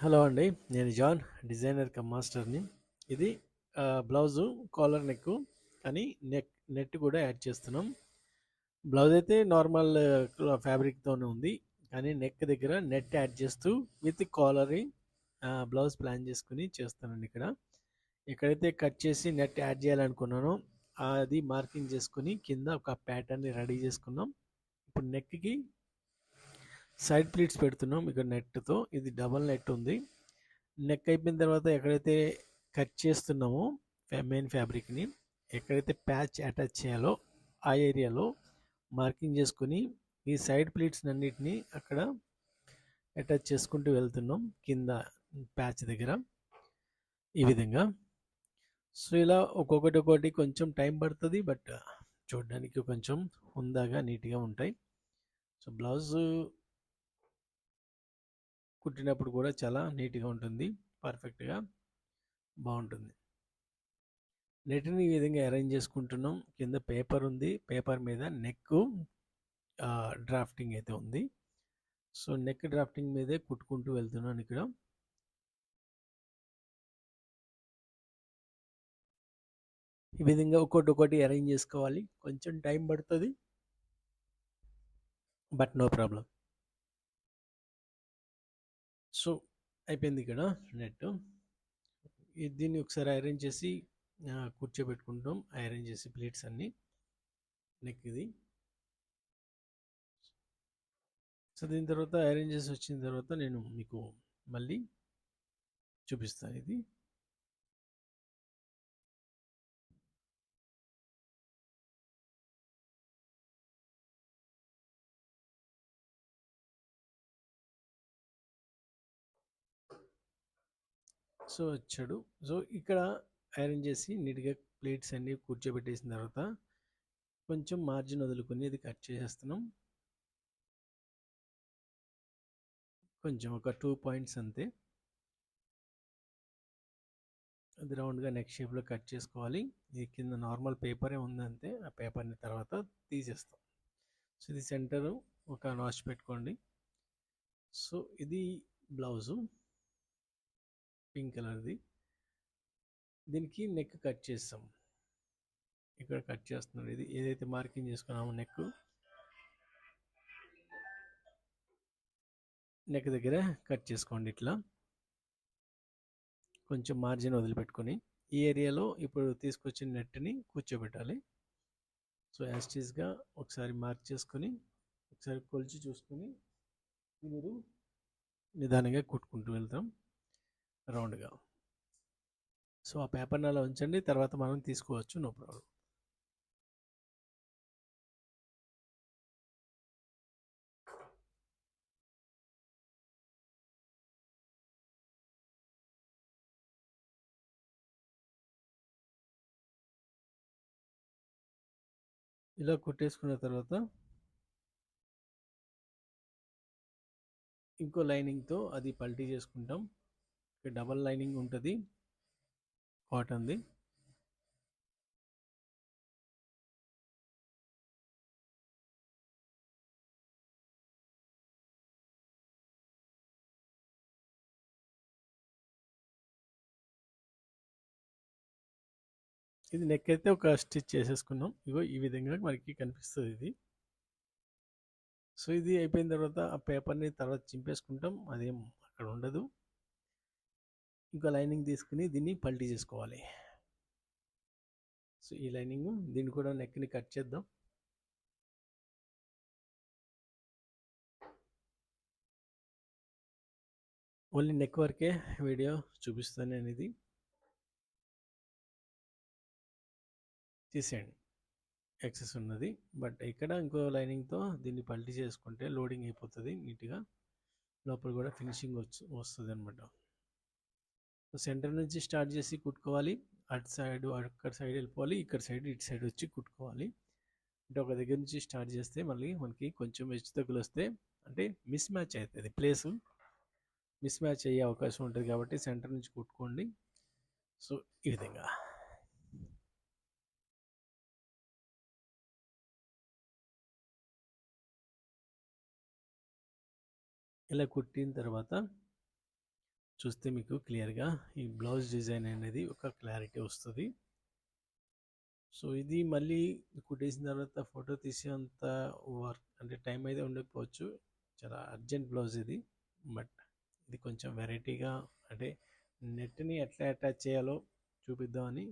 Hello అండి. నేను John designer come మాస్టర్‌ని. ఇది బ్లౌజు కాలర్ నెక్కు కానీ నెట్ కూడా యాడ్ చేస్తున్నాం. బ్లౌజ్ అయితే నార్మల్ ఫ్యాబ్రిక్‌తోనే ఉంది. కానీ నెక్ దగ్గర నెట్ యాడ్ చేస్తూ విత్ కాలరింగ్ బ్లౌజ్ ప్లాన్ చేసుకొని చేస్తానండి ఇక్కడ. ఎక్కడైతే కట్ చేసి నెట్ యాడ్ చేయాలనుకున్నానో అది మార్కింగ్ చేసుకొని కింద ఒక ప్యాటర్న్‌ని రెడీ చేసుకున్నాం. ఇప్పుడు నెక్‌కి సైడ్ ప్లీట్స్ పెడుతున్నాం ఇక్కడ నెట్‌తో. ఇది డబుల్ నెట్ ఉంది. నెక్ అయిపోయిన తర్వాత ఎక్కడైతే కట్ చేస్తున్నామో మెయిన్ ఫ్యాబ్రిక్ని ఎక్కడైతే ప్యాచ్ అటాచ్ చేయాలో ఆ ఏరియాలో మార్కింగ్ చేసుకుని ఈ సైడ్ ప్లీట్స్ అన్నిటిని అక్కడ అటాచ్ చేసుకుంటూ వెళ్తున్నాం కింద ప్యాచ్ దగ్గర ఈ విధంగా. సో ఇలా ఒక్కొక్కటి కొంచెం టైం పడుతుంది, బట్ చూడడానికి కొంచెం హుందాగా నీట్గా ఉంటాయి. సో బ్లౌజ్ కుట్టినప్పుడు కూడా చాలా నీట్గా ఉంటుంది, పర్ఫెక్ట్గా బాగుంటుంది. నెట్ని ఈ విధంగా అరేంజ్ చేసుకుంటున్నాం. కింద పేపర్ ఉంది, పేపర్ మీద నెక్ డ్రాఫ్టింగ్ అయితే ఉంది. సో నెక్ డ్రాఫ్టింగ్ మీదే కుట్టుకుంటూ వెళ్తున్నాను ఇక్కడ. ఈ విధంగా ఒక్కొక్కటి అరేంజ్ చేసుకోవాలి, కొంచెం టైం పడుతుంది, బట్ నో ప్రాబ్లం. సో అయిపోయింది ఇక్కడ నెట్. దీన్ని ఒకసారి అరేంజ్ చేసి కూర్చోబెట్టుకుంటాం. అరేంజ్ చేసి ప్లేట్స్ అన్నీ నెక్ ఇది. సో దీని తర్వాత అరేంజ్ చేసి వచ్చిన తర్వాత నేను మీకు మళ్ళీ చూపిస్తాను ఇది. సో వచ్చాడు. సో ఇక్కడ అరేంజ్ చేసి నీట్గా ప్లేట్స్ అన్నీ కూర్చోబెట్టేసిన తర్వాత కొంచెం మార్జిన్ వదులుకొని ఇది కట్ చేసేస్తున్నాం. కొంచెం ఒక 2 పాయింట్స్ అంతే. అది రౌండ్గా నెక్ షేప్లో కట్ చేసుకోవాలి. ఇది కింద నార్మల్ పేపరే ఉందంతే, ఆ పేపర్ని తర్వాత తీసేస్తాం. సో ఇది సెంటరు ఒక నాచ్ పెట్టుకోండి. సో ఇది బ్లౌజు పింక్ కలర్ది. దీనికి నెక్ కట్ చేస్తాం. ఇక్కడ కట్ చేస్తున్నాడు. ఇది ఏదైతే మార్కింగ్ చేసుకున్నామో నెక్ దగ్గర కట్ చేసుకోండి ఇట్లా. కొంచెం మార్జిన్ వదిలిపెట్టుకొని ఈ ఏరియాలో ఇప్పుడు తీసుకొచ్చిన నెట్ని కూర్చోబెట్టాలి. సో యాస్టీస్గా ఒకసారి మార్క్ చేసుకొని ఒకసారి కొలిచి చూసుకొని మీరు నిదానంగా కుట్టుకుంటూ వెళ్తాం రౌండ్గా. సో ఆ పేపర్ని అలా ఉంచండి, తర్వాత మనం తీసుకోవచ్చు, నో ప్రాబ్లం. ఇలా కుట్టేసుకున్న తర్వాత ఇంకో లైనింగ్తో అది పల్టీ చేసుకుంటాం. డబల్ లైనింగ్ ఉంటుంది కాటన్ది. ఇది నెక్ అయితే ఒక స్టిచ్ చేసేసుకున్నాం. ఇగో ఈ విధంగా మనకి కనిపిస్తుంది ఇది. సో ఇది అయిపోయిన తర్వాత ఆ పేపర్ని తర్వాత చింపేసుకుంటాం, అదేం అక్కడ ఉండదు. ఇంకా లైనింగ్ తీసుకుని దీన్ని పల్టీ చేసుకోవాలి. సో ఈ లైనింగ్ దీన్ని కూడా నెక్ని కట్ చేద్దాం. ఓన్లీ నెక్ వరకే వీడియో చూపిస్తాను నేను. ఇది తీసేయండి, ఎక్సెస్ ఉన్నది. బట్ ఇక్కడ ఇంకో లైనింగ్తో దీన్ని పల్టీ చేసుకుంటే లోడింగ్ అయిపోతుంది నీట్గా, లోపల కూడా ఫినిషింగ్ వస్తుంది అనమాట. సెంటర్ నుంచి స్టార్ట్ చేసి కుట్టుకోవాలి. అటు సైడ్ అక్కడ సైడ్ వెళ్ళిపోవాలి, ఇక్కడ సైడ్ ఇటు సైడ్ వచ్చి కుట్టుకోవాలి. అంటే ఒక దగ్గర నుంచి స్టార్ట్ చేస్తే మళ్ళీ మనకి కొంచెం హెచ్చు తగ్గులు వస్తే అంటే మిస్ మ్యాచ్ అవుతుంది, ప్లేసు మిస్ మ్యాచ్ అయ్యే అవకాశం ఉంటుంది. కాబట్టి సెంటర్ నుంచి కుట్టుకోండి. సో ఈ విధంగా ఇలా కుట్టిన తర్వాత చూస్తే మీకు క్లియర్గా ఈ బ్లౌజ్ డిజైన్ అనేది ఒక క్లారిటీ వస్తుంది. సో ఇది మళ్ళీ కుట్టేసిన తర్వాత ఫోటో తీసేంత వర్క్ అంటే టైం అయితే ఉండకపోవచ్చు. చాలా అర్జెంట్ బ్లౌజ్ ఇది. బట్ ఇది కొంచెం వెరైటీగా అంటే నెట్ని ఎట్లా అటాచ్ చేయాలో చూపిద్దామని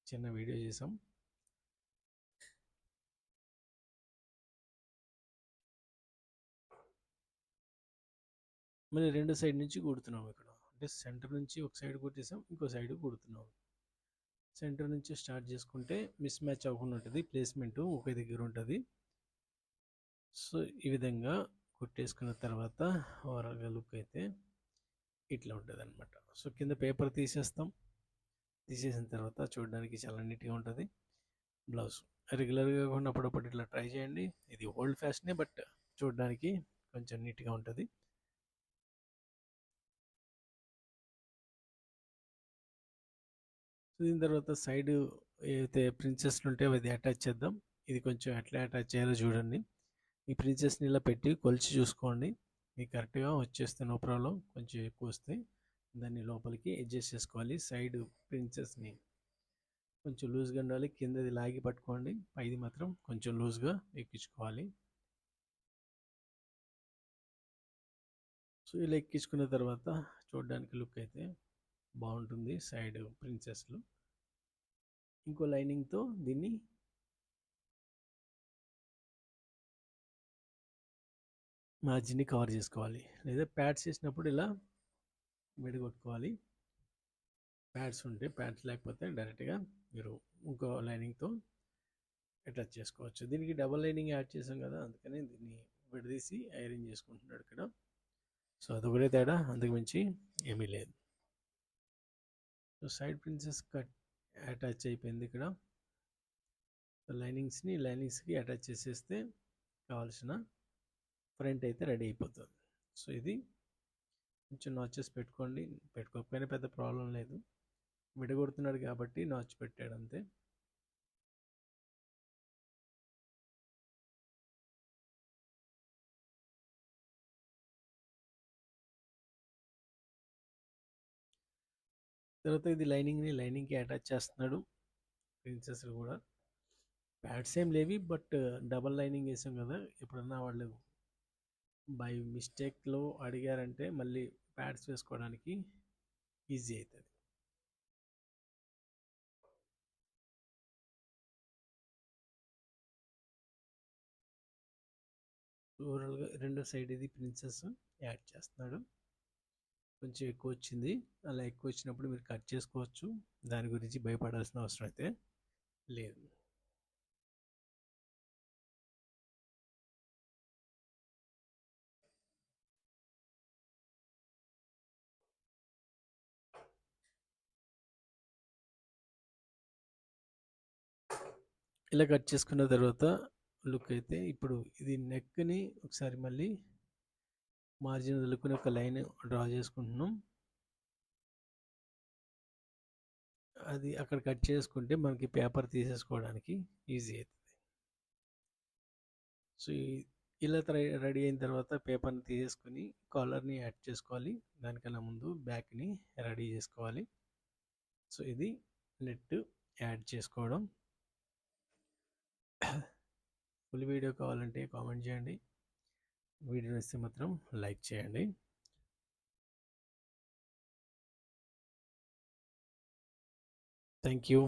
చిన్న వీడియో చేసాం. మళ్ళీ రెండు సైడ్ నుంచి కుడుతున్నాం. ఇక్కడ అంటే సెంటర్ నుంచి ఒక సైడ్ కుట్టేసాం, ఇంకో సైడ్ కుడుతున్నాం. సెంటర్ నుంచి స్టార్ట్ చేసుకుంటే మిస్ మ్యాచ్ అవ్వకుండా ఉంటుంది, ప్లేస్మెంట్ ఒకే దగ్గర ఉంటుంది. సో ఈ విధంగా కుట్టేసుకున్న తర్వాత ఓవరాల్గా లుక్ అయితే ఇట్లా ఉంటుంది అనమాట. సో కింద పేపర్ తీసేస్తాం. తీసేసిన తర్వాత చూడడానికి చాలా నీట్గా ఉంటుంది బ్లౌజ్. రెగ్యులర్గా కాకుండా అప్పుడప్పుడు ఇట్లా ట్రై చేయండి. ఇది ఓల్డ్ ఫ్యాషనే, బట్ చూడడానికి కొంచెం నీట్గా ఉంటుంది. దీని తర్వాత సైడ్ ఏవైతే ప్రిన్సెస్లు ఉంటే అది అటాచ్ చేద్దాం. ఇది కొంచెం ఎట్లా అటాచ్ చేయాలో చూడండి. ఈ ప్రిన్సెస్ని ఇలా పెట్టి కొలిచి చూసుకోండి. మీకు కరెక్ట్గా వచ్చేస్తే నో ప్రాబ్లం. కొంచెం ఎక్కువ వస్తే దాన్ని లోపలికి అడ్జస్ట్ చేసుకోవాలి. సైడ్ ప్రిన్సెస్ని కొంచెం లూజ్గా ఉండాలి. కిందది లాగి పట్టుకోండి, పైది మాత్రం కొంచెం లూజ్గా ఎక్కించుకోవాలి. సో ఇలా ఎక్కించుకున్న తర్వాత చూడడానికి లుక్ అయితే బాగుంటుంది సైడ్ ప్రిన్సెస్లు. ఇంకో లైనింగ్తో దీన్ని మార్జిన్ని కవర్ చేసుకోవాలి. లేదా ప్యాడ్స్ చేసినప్పుడు ఇలా విడగొట్టుకోవాలి. ప్యాడ్స్ ఉంటే ప్యాడ్స్, లేకపోతే డైరెక్ట్గా మీరు ఇంకో లైనింగ్తో అటాచ్ చేసుకోవచ్చు. దీనికి డబల్ లైనింగ్ యాడ్ చేసాం కదా, అందుకని దీన్ని విడదీసి ఐరన్ చేసుకుంటున్నాడు ఇక్కడ. సో అదొకటే తేడా, అందుకు మించి ఏమీ లేదు. So side princess cut attach అయిపోయింది. ఇక్కడ లైనింగ్స్కి అటాచ్ చేసేస్తే కావాల్సిన ఫ్రంట్ అయితే రెడీ అయిపోతుంది. సో ఇది కొంచెం నాచెస్ పెట్టుకోండి, పెట్టుకోకపోయినా పెద్ద ప్రాబ్లం లేదు. విడగొడుతున్నాడు కాబట్టి నాచ్ పెట్టాడు అంతే. తర్వాత ఇది లైనింగ్కి అటాచ్ చేస్తున్నాడు. ప్రిన్సెస్లు కూడా ప్యాడ్స్ ఏం లేవి, బట్ డబల్ లైనింగ్ వేసాం కదా. ఎప్పుడన్నా వాళ్ళు బై మిస్టేక్లో అడిగారంటే మళ్ళీ ప్యాడ్స్ వేసుకోవడానికి ఈజీ అవుతుంది. ఓవరాల్గా రెండో సైడ్ ఇది ప్రిన్సెస్ యాడ్ చేస్తున్నాడు. కొంచెం ఎక్కువ వచ్చింది. అలా ఎక్కువ వచ్చినప్పుడు మీరు కట్ చేసుకోవచ్చు, దాని గురించి భయపడాల్సిన అవసరం అయితే లేదు. ఇలా కట్ చేసుకున్న తర్వాత లుక్ అయితే ఇప్పుడు ఇది నెక్ని ఒకసారి మళ్ళీ మార్జిన్ వదులుకుని ఒక లైన్ డ్రా చేసుకుంటున్నాం. అది అక్కడ కట్ చేసుకుంటే మనకి పేపర్ తీసేసుకోవడానికి ఈజీ అవుతుంది. సో ఇలా రెడీ అయిన తర్వాత పేపర్ని తీసేసుకొని కాలర్ని యాడ్ చేసుకోవాలి. దానికన్నా ముందు బ్యాక్ని రెడీ చేసుకోవాలి. సో ఇది నెట్ యాడ్ చేసుకోవడం. ఫుల్ వీడియో కావాలంటే కామెంట్ చేయండి. వీడియో నచ్చితే మాత్రం లైక్ చేయండి. Thank you.